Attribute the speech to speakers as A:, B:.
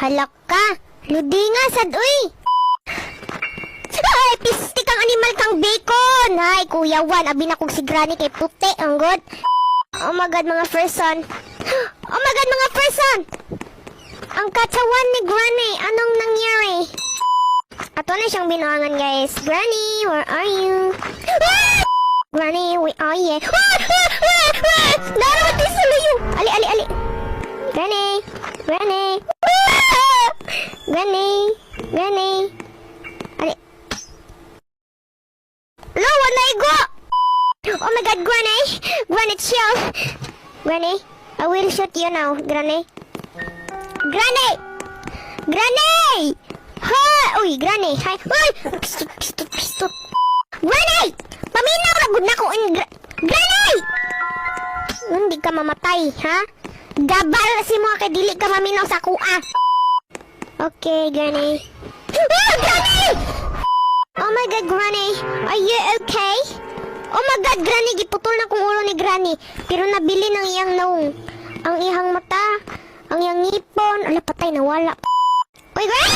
A: Halak ka. Ludi nga, sad, uy. Ay, pistik ang animal kang bacon. Ay, Kuya Juan, abi na kong si Granny kay puti, ang good. Oh my God, mga person. Oh my God, mga person. Ang katawan ni Granny, anong nangyari? Ato na siyang binuangan, guys. Granny, where are you? Granny, where are you? Narawat din sa layo. Ali, ali, ali. Granny, Granny. Granny, Granny. Ali. Lo, wala igo. Oh my God, Granny. Granny, chill. Granny, I will shoot you now, Granny. Granny! Granny! Ha! Uy, Granny! Hi! Uy! Pistol! Granny! Paminaw na gud na ko in Granny! Hindi ka mamatay, ha? Gabal si mo kay dili ka maminaw sa kuha. Okay, Granny. Ah, Granny! Oh my God, Granny! Are you okay? Oh my God, Granny! Giputol na kong ulo ni Granny. Pero nabili ng iyang naong. Ang ihang mata. Ang iyang ngipon. Ala, patay, nawala. Uy, Granny!